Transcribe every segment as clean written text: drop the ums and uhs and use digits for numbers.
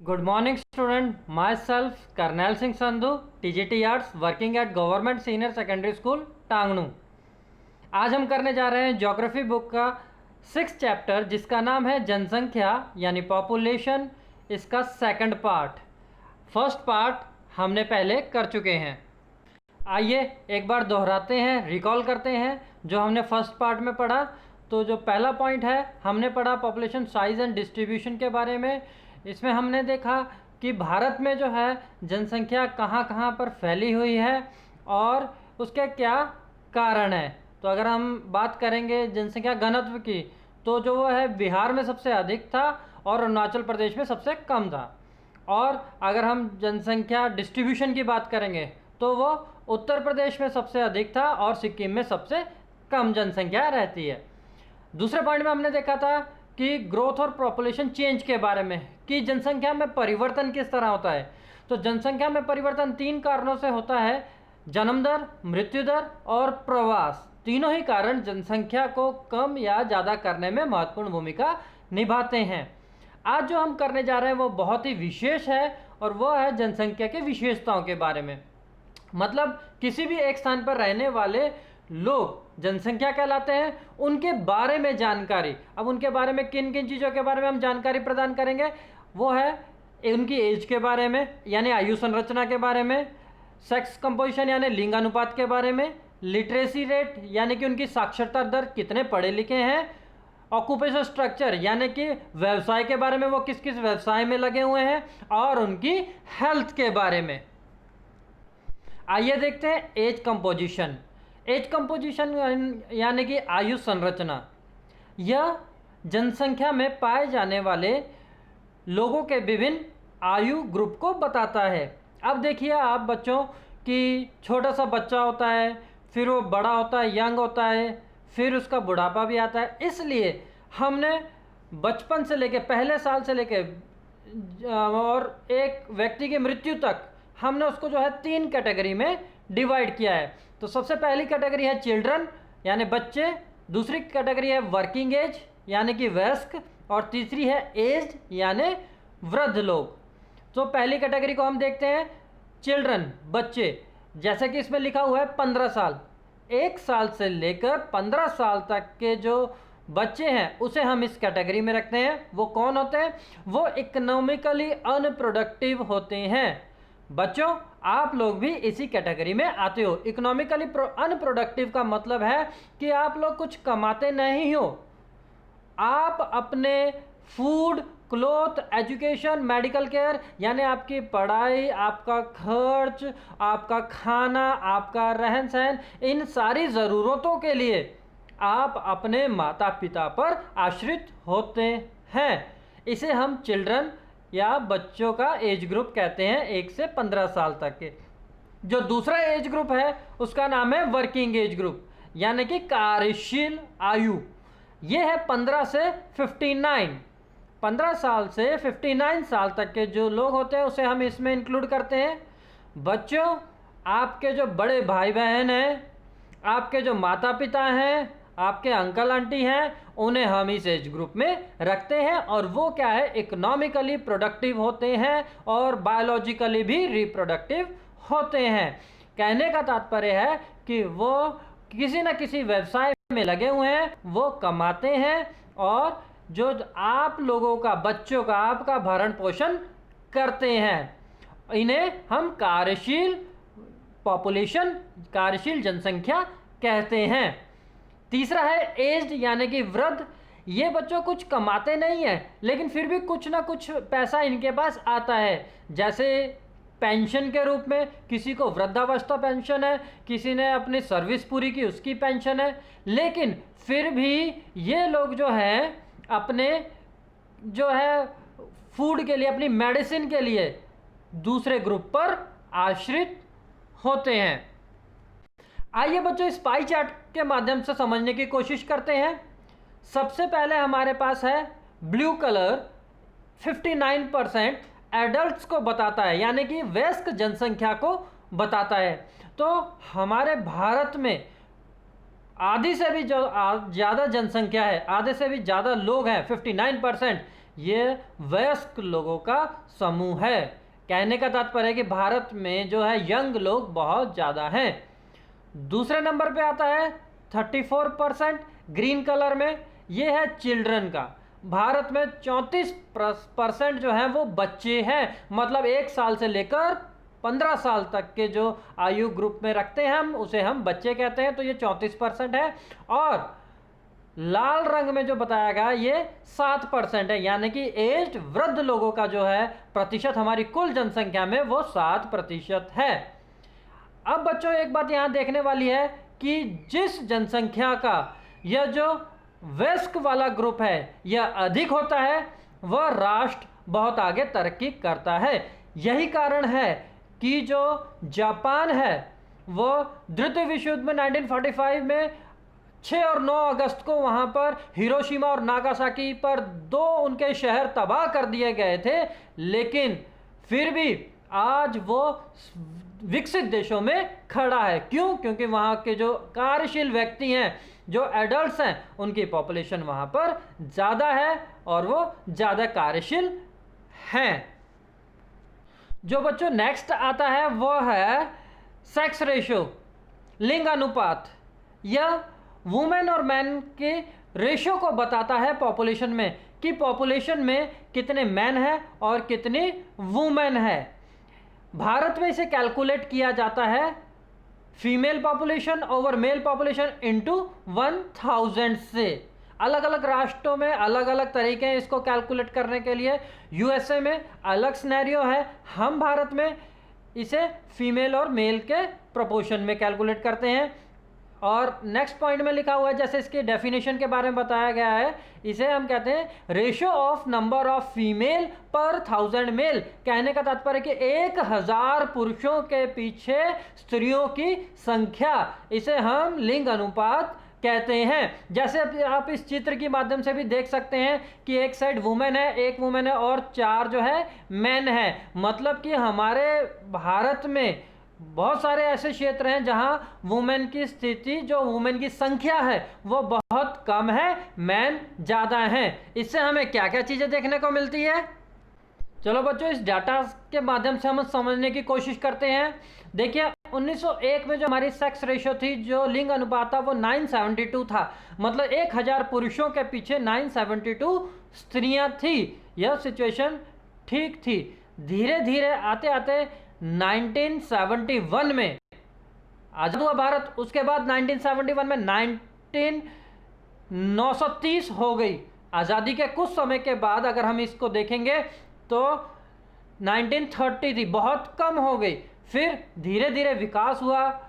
Good morning student, myself Karnail Singh Sandhu, TGT Arts, working at Government Senior Secondary School, टांगनू। आज हम करने जा रहे हैं ज्योग्राफी बुक का 6th चैप्टर जिसका नाम है जनसंख्या यानी पॉपुलेशन। इसका सेकंड पार्ट, फर्स्ट पार्ट हमने पहले कर चुके हैं। आइए एक बार दोहराते हैं, रिकॉल करते हैं जो हमने फर्स्ट पार्ट में पढ़ा। तो जो पहला पॉइंट है हमने पढ़ा पॉपुलेशन साइज एंड डिस्ट्रीब्यूशन के बारे में। इसमें हमने देखा कि भारत में जो है जनसंख्या कहाँ कहाँ पर फैली हुई है और उसके क्या कारण है। तो अगर हम बात करेंगे जनसंख्या घनत्व की तो जो वो है बिहार में सबसे अधिक था और अरुणाचल प्रदेश में सबसे कम था। और अगर हम जनसंख्या डिस्ट्रीब्यूशन की बात करेंगे तो वो उत्तर प्रदेश में सबसे अधिक था और सिक्किम में सबसे कम जनसंख्या रहती है। दूसरे पॉइंट में हमने देखा था कि ग्रोथ और पॉपुलेशन चेंज के बारे में, कि जनसंख्या में परिवर्तन किस तरह होता है। तो जनसंख्या में परिवर्तन 3 कारणों से होता है: जन्म दर, मृत्यु दर और प्रवास। तीनों ही कारण जनसंख्या को कम या ज़्यादा करने में महत्वपूर्ण भूमिका निभाते हैं। आज जो हम करने जा रहे हैं वो बहुत ही विशेष है और वो है जनसंख्या के विशेषताओं के बारे में। मतलब किसी भी एक स्थान पर रहने वाले लोग जनसंख्या कहलाते हैं, उनके बारे में जानकारी। अब उनके बारे में किन किन चीज़ों के बारे में हम जानकारी प्रदान करेंगे, वो है उनकी एज के बारे में यानी आयु संरचना के बारे में, सेक्स कंपोजिशन यानी लिंगानुपात के बारे में, लिटरेसी रेट यानी कि उनकी साक्षरता दर, कितने पढ़े लिखे हैं, ऑक्यूपेशन स्ट्रक्चर यानी कि व्यवसाय के बारे में, वो किस किस व्यवसाय में लगे हुए हैं, और उनकी हेल्थ के बारे में। आइए देखते हैं एज कंपोजिशन। एज कंपोजिशन यानी कि आयु संरचना, यह जनसंख्या में पाए जाने वाले लोगों के विभिन्न आयु ग्रुप को बताता है। अब देखिए आप बच्चों कि छोटा सा बच्चा होता है, फिर वो बड़ा होता है, यंग होता है, फिर उसका बुढ़ापा भी आता है। इसलिए हमने बचपन से लेके पहले साल से लेके और एक व्यक्ति की मृत्यु तक हमने उसको जो है 3 कैटेगरी में डिवाइड किया है। तो सबसे पहली कैटेगरी है चिल्ड्रन यानी बच्चे, दूसरी कैटेगरी है वर्किंग एज यानी कि वयस्क, और तीसरी है एज यानी वृद्ध लोग। तो पहली कैटेगरी को हम देखते हैं चिल्ड्रन, बच्चे। जैसे कि इसमें लिखा हुआ है 15 साल, 1 साल से लेकर 15 साल तक के जो बच्चे हैं उसे हम इस कैटेगरी में रखते हैं। वो कौन होते हैं? वो इकोनॉमिकली अनप्रोडक्टिव होते हैं। बच्चों आप लोग भी इसी कैटेगरी में आते हो। इकोनॉमिकली अनप्रोडक्टिव का मतलब है कि आप लोग कुछ कमाते नहीं हो, आप अपने food, cloth, education, medical care यानी आपकी पढ़ाई, आपका खर्च, आपका खाना, आपका रहन सहन, इन सारी ज़रूरतों के लिए आप अपने माता पिता पर आश्रित होते हैं। इसे हम चिल्ड्रन या बच्चों का एज ग्रुप कहते हैं, 1 से 15 साल तक के। जो दूसरा एज ग्रुप है उसका नाम है वर्किंग एज ग्रुप यानी कि कार्यशील आयु। ये है 15 से 59, 15 साल से 59 साल तक के जो लोग होते हैं उसे हम इसमें इंक्लूड करते हैं। बच्चों आपके जो बड़े भाई बहन हैं, आपके जो माता पिता हैं, आपके अंकल आंटी हैं, उन्हें हम इस एज ग्रुप में रखते हैं। और वो क्या है, इकोनॉमिकली प्रोडक्टिव होते हैं और बायोलॉजिकली भी रिप्रोडक्टिव होते हैं। कहने का तात्पर्य है कि वो किसी न किसी व्यवसाय में लगे हुए हैं, वो कमाते हैं और जो आप लोगों का, बच्चों का, आपका भरण पोषण करते हैं। इन्हें हम कार्यशील पॉपुलेशन, कार्यशील जनसंख्या कहते हैं। तीसरा है एज्ड यानी कि वृद्ध। ये बच्चों कुछ कमाते नहीं हैं लेकिन फिर भी कुछ ना कुछ पैसा इनके पास आता है, जैसे पेंशन के रूप में, किसी को वृद्धावस्था पेंशन है, किसी ने अपनी सर्विस पूरी की उसकी पेंशन है। लेकिन फिर भी ये लोग जो हैं अपने जो है फूड के लिए, अपनी मेडिसिन के लिए दूसरे ग्रुप पर आश्रित होते हैं। आइए बच्चों इस पाई चार्ट के माध्यम से समझने की कोशिश करते हैं। सबसे पहले हमारे पास है ब्लू कलर, 59% एडल्ट्स को बताता है यानी कि वयस्क जनसंख्या को बताता है। तो हमारे भारत में आधी से भी जो ज़्यादा जनसंख्या है, आधे से भी ज़्यादा लोग हैं, 59%, ये वयस्क लोगों का समूह है। कहने का तात्पर्य है कि भारत में जो है यंग लोग बहुत ज़्यादा हैं। दूसरे नंबर पे आता है 34% ग्रीन कलर में, ये है चिल्ड्रन का। भारत में 34% जो है वो बच्चे हैं, मतलब 1 साल से लेकर 15 साल तक के जो आयु ग्रुप में रखते हैं हम, उसे हम बच्चे कहते हैं। तो ये 34% है। और लाल रंग में जो बताया गया ये 7% है, यानी कि एज्ड वृद्ध लोगों का जो है प्रतिशत हमारी कुल जनसंख्या में वो 7% है। अब बच्चों एक बात यहाँ देखने वाली है कि जिस जनसंख्या का यह जो वयस्क वाला ग्रुप है यह अधिक होता है, वह राष्ट्र बहुत आगे तरक्की करता है। यही कारण है कि जो जापान है वो द्वितीय विश्व युद्ध में 1945 में 6 और 9 अगस्त को वहाँ पर हिरोशिमा और नागासाकी पर 2 उनके शहर तबाह कर दिए गए थे, लेकिन फिर भी आज वो विकसित देशों में खड़ा है। क्यों? क्योंकि वहाँ के जो कार्यशील व्यक्ति हैं, जो एडल्ट्स हैं, उनकी पॉपुलेशन वहाँ पर ज़्यादा है और वो ज़्यादा कार्यशील हैं। जो बच्चों नेक्स्ट आता है वो है सेक्स रेशो, लिंग अनुपात। यह वुमेन और मैन के रेशो को बताता है पॉपुलेशन में, कि पॉपुलेशन में कितने मैन हैं और कितनी वुमेन है। भारत में इसे कैलकुलेट किया जाता है female population over mail population into 1000 से। अलग अलग राष्ट्रों में अलग अलग तरीके हैं इसको कैलकुलेट करने के लिए। यूएसए में अलग सिनेरियो है, हम भारत में इसे फीमेल और मेल के प्रोपोर्शन में कैलकुलेट करते हैं। और नेक्स्ट पॉइंट में लिखा हुआ है, जैसे इसके डेफिनेशन के बारे में बताया गया है, इसे हम कहते हैं ratio of number of female पर 1000 मेल। कहने का तात्पर्य कि 1000 पुरुषों के पीछे स्त्रियों की संख्या, इसे हम लिंग अनुपात कहते हैं। जैसे आप इस चित्र के माध्यम से भी देख सकते हैं कि एक साइड वुमेन है, एक वुमेन है और 4 जो है मैन है। मतलब कि हमारे भारत में बहुत सारे ऐसे क्षेत्र हैं जहां वुमेन की स्थिति, जो वुमेन की संख्या है वो बहुत कम है, मैन ज़्यादा हैं। इससे हमें क्या क्या चीज़ें देखने को मिलती है, चलो बच्चों इस डाटा के माध्यम से हम समझने की कोशिश करते हैं। देखिए 1901 में जो हमारी सेक्स रेशियो थी, जो लिंग अनुपात था, वो 972 था। मतलब 1000 पुरुषों के पीछे 972 स्त्रियां थी। यह सिचुएशन ठीक थी। धीरे धीरे आते आते 1971 में आजाद हुआ भारत, उसके बाद 1971 में 930 हो गई। आज़ादी के कुछ समय के बाद अगर हम इसको देखेंगे तो 1930 थी, बहुत कम हो गई। फिर धीरे धीरे विकास हुआ,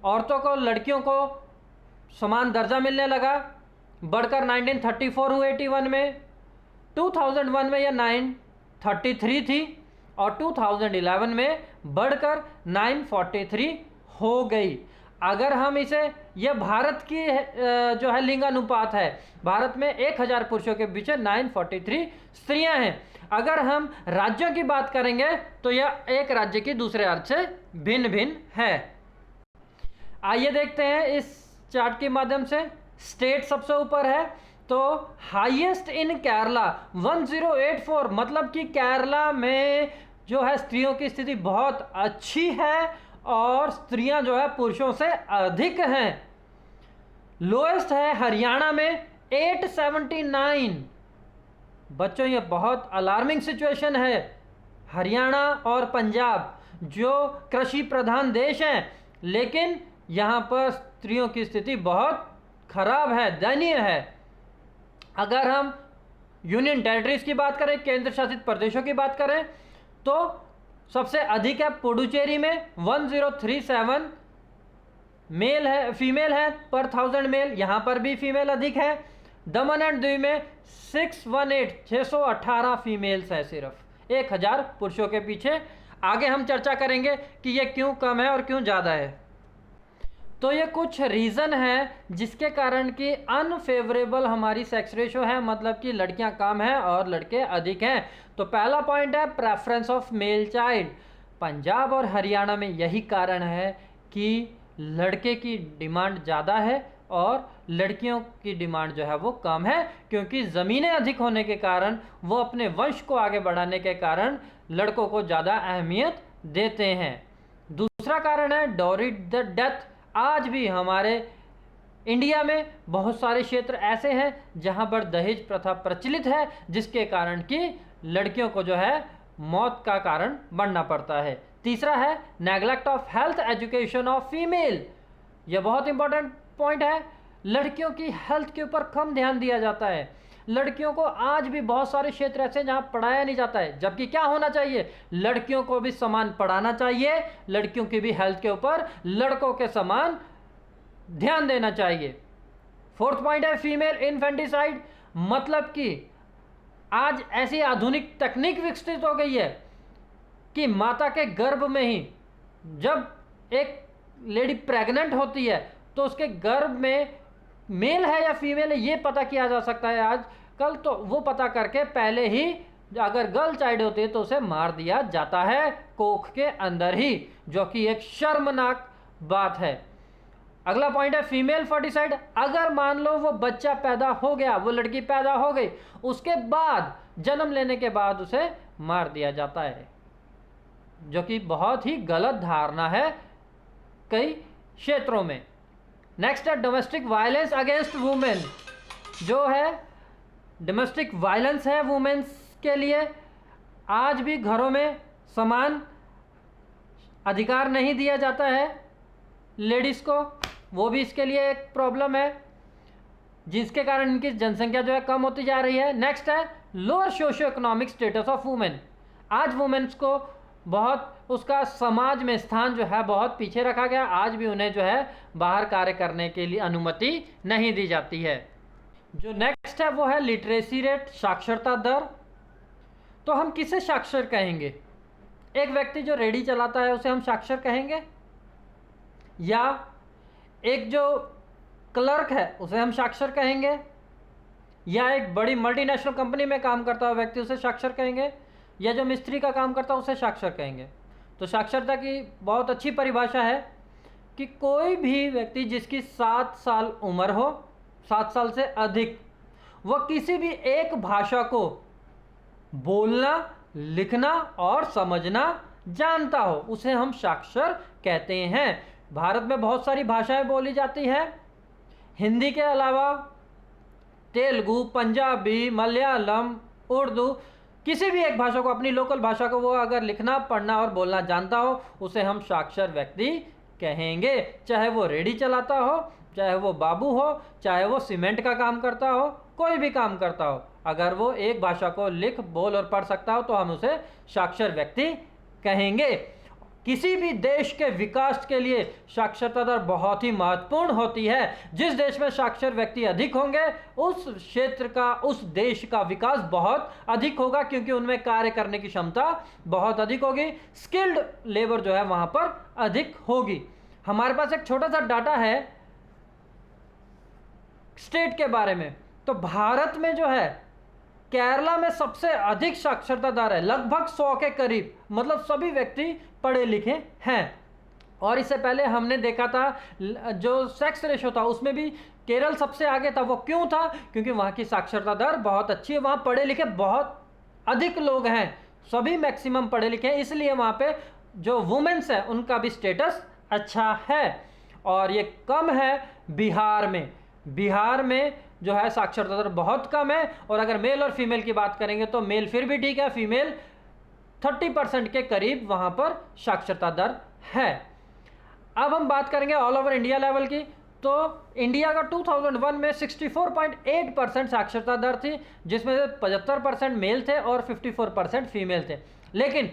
औरतों को, लड़कियों को समान दर्जा मिलने लगा, बढ़कर 1934 हुई 81 में, 2001 में यह 933 थी और 2011 में बढ़कर 943 हो गई। अगर हम इसे, यह भारत की जो है लिंग अनुपात है, भारत में 1000 पुरुषों के पीछे 943 स्त्रियां हैं। अगर हम राज्यों की बात करेंगे तो यह एक राज्य की दूसरे राज्य से भिन्न भिन्न है। आइए देखते हैं इस चार्ट के माध्यम से। स्टेट सबसे ऊपर है, तो हाईएस्ट इन केरला 1084, मतलब कि केरला में जो है स्त्रियों की स्थिति बहुत अच्छी है और स्त्रियां जो है पुरुषों से अधिक हैं। लोएस्ट है हरियाणा में 879। बच्चों ये बहुत अलार्मिंग सिचुएशन है। हरियाणा और पंजाब जो कृषि प्रधान देश हैं, लेकिन यहाँ पर स्त्रियों की स्थिति बहुत खराब है, दयनीय है। अगर हम यूनियन टेरिटरीज की बात करें, केंद्र शासित प्रदेशों की बात करें, तो सबसे अधिक है पुडुचेरी में 1037 मेल है, फीमेल है पर 1000 मेल, यहाँ पर भी फीमेल अधिक है। दमन एंड दीव में 618 फीमेल्स है सिर्फ 1000 पुरुषों के पीछे। आगे हम चर्चा करेंगे कि ये क्यों कम है और क्यों ज़्यादा है। तो ये कुछ रीज़न है जिसके कारण कि अनफेवरेबल हमारी सेक्स रेशो है, मतलब कि लड़कियां कम हैं और लड़के अधिक हैं। तो पहला पॉइंट है preference of male child. Punjab और हरियाणा में यही कारण है कि लड़के की डिमांड ज़्यादा है और लड़कियों की डिमांड जो है वो कम है, क्योंकि ज़मीनें अधिक होने के कारण वो अपने वंश को आगे बढ़ाने के कारण लड़कों को ज़्यादा अहमियत देते हैं। दूसरा कारण है डॉरी द डेथ। आज भी हमारे इंडिया में बहुत सारे क्षेत्र ऐसे हैं जहां पर दहेज प्रथा प्रचलित है, जिसके कारण कि लड़कियों को जो है मौत का कारण बनना पड़ता है। तीसरा है neglect of health education of female. यह बहुत इंपॉर्टेंट पॉइंट है। लड़कियों की हेल्थ के ऊपर कम ध्यान दिया जाता है। लड़कियों को आज भी बहुत सारे क्षेत्र ऐसे हैं जहां पढ़ाया नहीं जाता है, जबकि क्या होना चाहिए, लड़कियों को भी समान पढ़ाना चाहिए, लड़कियों की भी हेल्थ के ऊपर लड़कों के समान ध्यान देना चाहिए। फोर्थ पॉइंट है फीमेल इन्फेंटिसाइड। मतलब कि आज ऐसी आधुनिक तकनीक विकसित हो गई है कि माता के गर्भ में ही जब एक लेडी प्रेग्नेंट होती है तो उसके गर्भ में मेल है या फीमेल है ये पता किया जा सकता है आजकल। तो वो पता करके पहले ही अगर गर्ल चाइल्ड होती है तो उसे मार दिया जाता है कोख के अंदर ही, जो कि एक शर्मनाक बात है। अगला पॉइंट है फीमेल फर्टिसाइड। अगर मान लो वो बच्चा पैदा हो गया, वो लड़की पैदा हो गई, उसके बाद जन्म लेने के बाद उसे मार दिया जाता है, जो कि बहुत ही गलत धारणा है कई क्षेत्रों में। नेक्स्ट है डोमेस्टिक वायलेंस अगेंस्ट वुमेन। जो है डोमेस्टिक वायलेंस है वुमेन्स के लिए, आज भी घरों में समान अधिकार नहीं दिया जाता है लेडीज़ को, वो भी इसके लिए एक प्रॉब्लम है, जिसके कारण इनकी जनसंख्या जो है कम होती जा रही है। नेक्स्ट है lower socio economic status of women. आज वुमेन्स को बहुत उसका समाज में स्थान जो है बहुत पीछे रखा गया। आज भी उन्हें जो है बाहर कार्य करने के लिए अनुमति नहीं दी जाती है। जो नेक्स्ट है वो है लिटरेसी रेट, साक्षरता दर। तो हम किसे साक्षर कहेंगे? एक व्यक्ति जो रेडी चलाता है उसे हम साक्षर कहेंगे, या एक जो क्लर्क है उसे हम साक्षर कहेंगे, या एक बड़ी मल्टीनेशनल कंपनी में काम करता हुआ व्यक्ति उसे साक्षर कहेंगे, या जो मिस्त्री का काम करता है उसे साक्षर कहेंगे? तो साक्षरता की बहुत अच्छी परिभाषा है कि कोई भी व्यक्ति जिसकी 7 साल उम्र हो, 7 साल से अधिक, वह किसी भी एक भाषा को बोलना, लिखना और समझना जानता हो, उसे हम साक्षर कहते हैं। भारत में बहुत सारी भाषाएं बोली जाती हैं। हिंदी के अलावा तेलुगु, पंजाबी, मलयालम, उर्दू, किसी भी एक भाषा को, अपनी लोकल भाषा को वो अगर लिखना, पढ़ना और बोलना जानता हो, उसे हम साक्षर व्यक्ति कहेंगे। चाहे वो रेडी चलाता हो, चाहे वो बाबू हो, चाहे वो सीमेंट का काम करता हो, कोई भी काम करता हो, अगर वो एक भाषा को लिख, बोल और पढ़ सकता हो तो हम उसे साक्षर व्यक्ति कहेंगे। किसी भी देश के विकास के लिए साक्षरता दर बहुत ही महत्वपूर्ण होती है। जिस देश में साक्षर व्यक्ति अधिक होंगे, उस क्षेत्र का, उस देश का विकास बहुत अधिक होगा, क्योंकि उनमें कार्य करने की क्षमता बहुत अधिक होगी, स्किल्ड लेबर जो है वहां पर अधिक होगी। हमारे पास एक छोटा सा डाटा है स्टेट के बारे में। तो भारत में जो है केरला में सबसे अधिक साक्षरता दर है, लगभग 100 के करीब, मतलब सभी व्यक्ति पढ़े लिखे हैं। और इससे पहले हमने देखा था जो सेक्स रेशो था उसमें भी केरल सबसे आगे था। वो क्यों था? क्योंकि वहाँ की साक्षरता दर बहुत अच्छी है, वहाँ पढ़े लिखे बहुत अधिक लोग हैं, सभी मैक्सिमम पढ़े लिखे हैं, इसलिए वहाँ पे जो वुमेन्स है उनका भी स्टेटस अच्छा है। और ये कम है बिहार में। बिहार में जो है साक्षरता दर बहुत कम है। और अगर मेल और फीमेल की बात करेंगे तो मेल फिर भी ठीक है, फीमेल 30% के करीब वहाँ पर साक्षरता दर है। अब हम बात करेंगे ऑल ओवर इंडिया लेवल की। तो इंडिया का 2001 में 64.8% साक्षरता दर थी, जिसमें से 75% मेल थे और 54% फीमेल थे। लेकिन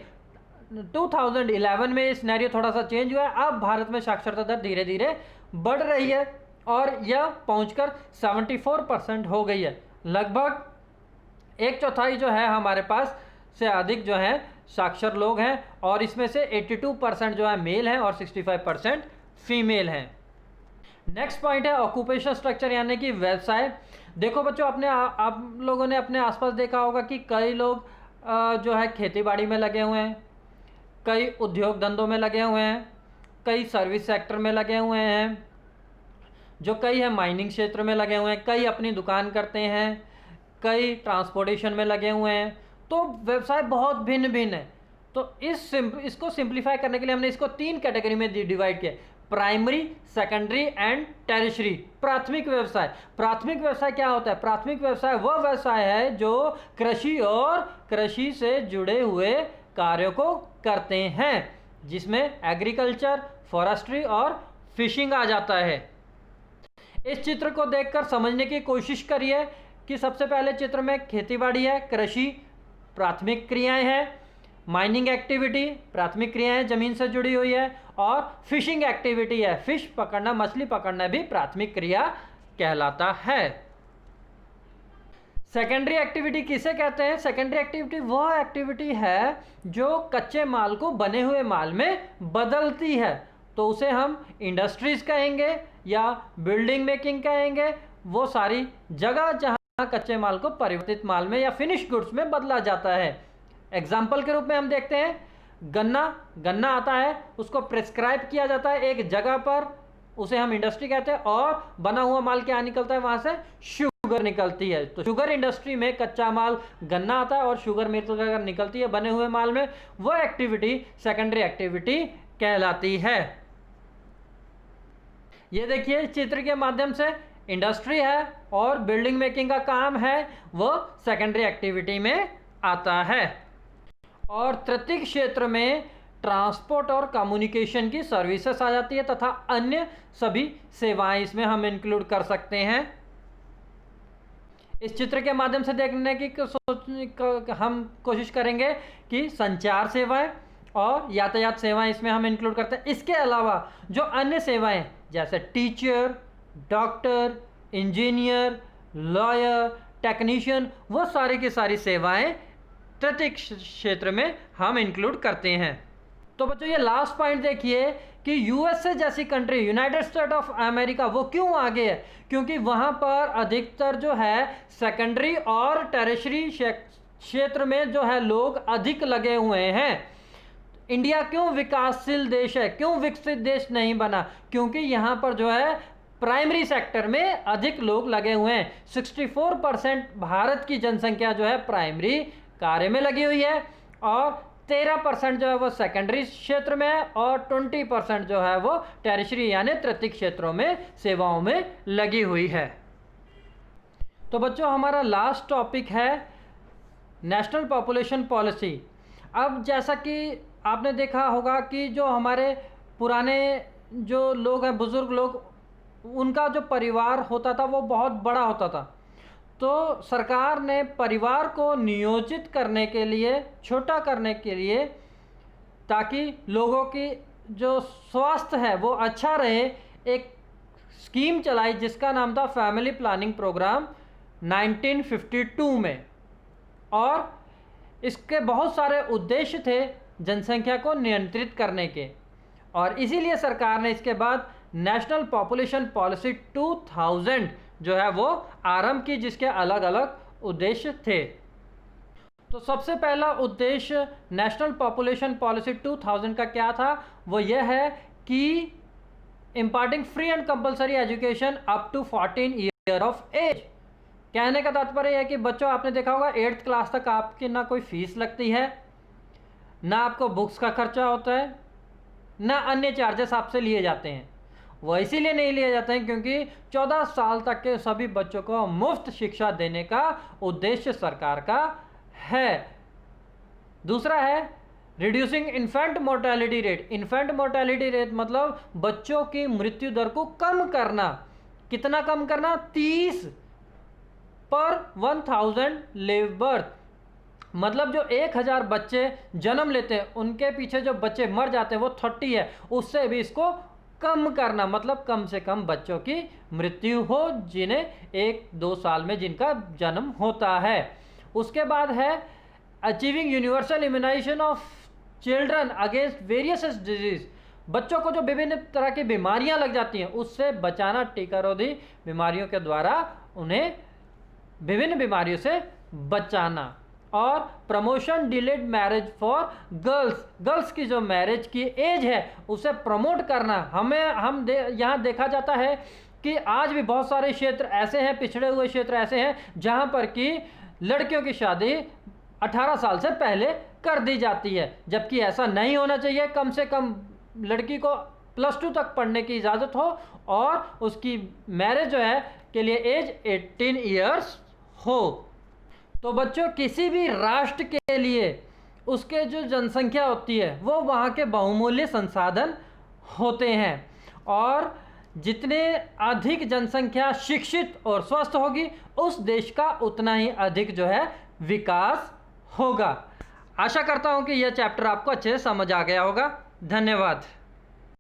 2011 में इस सिनेरियो थोड़ा सा चेंज हुआ है। अब भारत में साक्षरता दर धीरे धीरे बढ़ रही है और यह पहुंचकर 74% हो गई है। लगभग 1/4 जो है हमारे पास से अधिक जो है साक्षर लोग हैं, और इसमें से 82% जो है मेल हैं और 65% फीमेल हैं। नेक्स्ट पॉइंट है ऑक्यूपेशन स्ट्रक्चर, यानी कि व्यवसाय। देखो बच्चों, आप लोगों ने अपने आसपास देखा होगा कि कई लोग जो है खेती बाड़ी में लगे हुए हैं, कई उद्योग धंधों में लगे हुए हैं, कई सर्विस सेक्टर में लगे हुए हैं, जो कई है माइनिंग क्षेत्र में लगे हुए हैं, कई अपनी दुकान करते हैं, कई ट्रांसपोर्टेशन में लगे हुए हैं। तो व्यवसाय बहुत भिन्न भिन्न है। तो इसको सिंप्लीफाई करने के लिए हमने इसको 3 कैटेगरी में डिवाइड किया, प्राइमरी, सेकेंडरी एंड टेरिशरी। प्राथमिक व्यवसाय, प्राथमिक व्यवसाय क्या होता है? प्राथमिक व्यवसाय वह व्यवसाय है जो कृषि और कृषि से जुड़े हुए कार्यों को करते हैं, जिसमें एग्रीकल्चर, फॉरेस्ट्री और फिशिंग आ जाता है। इस चित्र को देखकर समझने की कोशिश करिए कि सबसे पहले चित्र में खेतीबाड़ी है, कृषि प्राथमिक क्रियाएं हैं, माइनिंग एक्टिविटी प्राथमिक क्रियाएं जमीन से जुड़ी हुई है, और फिशिंग एक्टिविटी है, फिश पकड़ना, मछली पकड़ना भी प्राथमिक क्रिया कहलाता है। सेकेंडरी एक्टिविटी किसे कहते हैं? सेकेंडरी एक्टिविटी वह एक्टिविटी है जो कच्चे माल को बने हुए माल में बदलती है, तो उसे हम इंडस्ट्रीज कहेंगे या बिल्डिंग मेकिंग कहेंगे। वो सारी जगह जहां कच्चे माल को परिवर्तित माल में या फिनिश गुड्स में बदला जाता है। एग्जाम्पल के रूप में हम देखते हैं गन्ना आता है, उसको प्रेस्क्राइब किया जाता है एक जगह पर, उसे हम इंडस्ट्री कहते हैं, और बना हुआ माल क्या निकलता है? वहां से शुगर निकलती है। तो शुगर इंडस्ट्री में कच्चा माल गन्ना आता है और शुगर मिलकर निकलती है बने हुए माल में, वह एक्टिविटी सेकेंडरी एक्टिविटी कहलाती है। ये देखिए चित्र के माध्यम से इंडस्ट्री है और बिल्डिंग मेकिंग का काम है, वह सेकेंडरी एक्टिविटी में आता है। और तृतीय क्षेत्र में ट्रांसपोर्ट और कम्युनिकेशन की सर्विसेज आ जाती है तथा अन्य सभी सेवाएं इसमें हम इंक्लूड कर सकते हैं। इस चित्र के माध्यम से देखने की हम कोशिश करेंगे कि संचार सेवाएं और यातायात सेवाएं इसमें हम इंक्लूड करते हैं। इसके अलावा जो अन्य सेवाएं जैसे teacher, doctor, engineer, lawyer, technician, वो सारी की सारी सेवाएं तृतीय क्षेत्र में हम इंक्लूड करते हैं। तो बच्चों ये लास्ट पॉइंट देखिए कि यूएसए जैसी country, United state of America, वो क्यों आगे है? क्योंकि वहां पर अधिकतर जो है सेकेंडरी और टेरिशरी क्षेत्र में जो है लोग अधिक लगे हुए हैं। इंडिया क्यों विकासशील देश है, क्यों विकसित देश नहीं बना? क्योंकि यहाँ पर जो है प्राइमरी सेक्टर में अधिक लोग लगे हुए हैं। 64% भारत की जनसंख्या जो है प्राइमरी कार्य में लगी हुई है, और 13% जो है वो सेकेंडरी क्षेत्र में है, और 20% जो है वो टेरिशरी यानी तृतीय क्षेत्रों में सेवाओं में लगी हुई है। तो बच्चों हमारा लास्ट टॉपिक है नेशनल पॉपुलेशन पॉलिसी। अब जैसा कि आपने देखा होगा कि जो हमारे पुराने जो लोग हैं, बुजुर्ग लोग, उनका जो परिवार होता था वो बहुत बड़ा होता था। तो सरकार ने परिवार को नियोजित करने के लिए, छोटा करने के लिए, ताकि लोगों की जो स्वास्थ्य है वो अच्छा रहे, एक स्कीम चलाई जिसका नाम था फैमिली प्लानिंग प्रोग्राम 1952 में। और इसके बहुत सारे उद्देश्य थे जनसंख्या को नियंत्रित करने के, और इसीलिए सरकार ने इसके बाद नेशनल पॉपुलेशन पॉलिसी 2000 जो है वो आरंभ की, जिसके अलग अलग उद्देश्य थे। तो सबसे पहला उद्देश्य नेशनल पॉपुलेशन पॉलिसी 2000 का क्या था? वो यह है कि imparting free and compulsory education up to 14 year of age. कहने का तात्पर्य है कि बच्चों, आपने देखा होगा 8th क्लास तक आपकी ना कोई फीस लगती है, ना आपको बुक्स का खर्चा होता है, ना अन्य चार्जेस आपसे लिए जाते हैं। वो इसीलिए नहीं लिए जाते हैं क्योंकि 14 साल तक के सभी बच्चों को मुफ्त शिक्षा देने का उद्देश्य सरकार का है। दूसरा है reducing infant mortality rate. Infant mortality rate मतलब बच्चों की मृत्यु दर को कम करना। कितना कम करना? 30 पर 1000 लिव बर्थ। मतलब जो 1000 बच्चे जन्म लेते हैं उनके पीछे जो बच्चे मर जाते हैं वो 30 है, उससे भी इसको कम करना। मतलब कम से कम बच्चों की मृत्यु हो जिन्हें 1-2 साल में जिनका जन्म होता है। उसके बाद है achieving universal immunisation of children against various disease. बच्चों को जो विभिन्न तरह की बीमारियां लग जाती हैं उससे बचाना, टीकारोधी बीमारियों के द्वारा उन्हें विभिन्न बीमारियों से बचाना। और promotion delayed marriage for girls. Girls की जो मैरिज की एज है उसे प्रमोट करना। यहाँ देखा जाता है कि आज भी बहुत सारे क्षेत्र ऐसे हैं, पिछड़े हुए क्षेत्र ऐसे हैं जहां पर कि लड़कियों की शादी 18 साल से पहले कर दी जाती है, जबकि ऐसा नहीं होना चाहिए। कम से कम लड़की को +2 तक पढ़ने की इजाज़त हो और उसकी मैरिज जो है के लिए एज 18 ईयर्स हो। तो बच्चों, किसी भी राष्ट्र के लिए उसके जो जनसंख्या होती है वो वहाँ के बहुमूल्य संसाधन होते हैं, और जितने अधिक जनसंख्या शिक्षित और स्वस्थ होगी उस देश का उतना ही अधिक जो है विकास होगा। आशा करता हूँ कि यह चैप्टर आपको अच्छे से समझ आ गया होगा। धन्यवाद।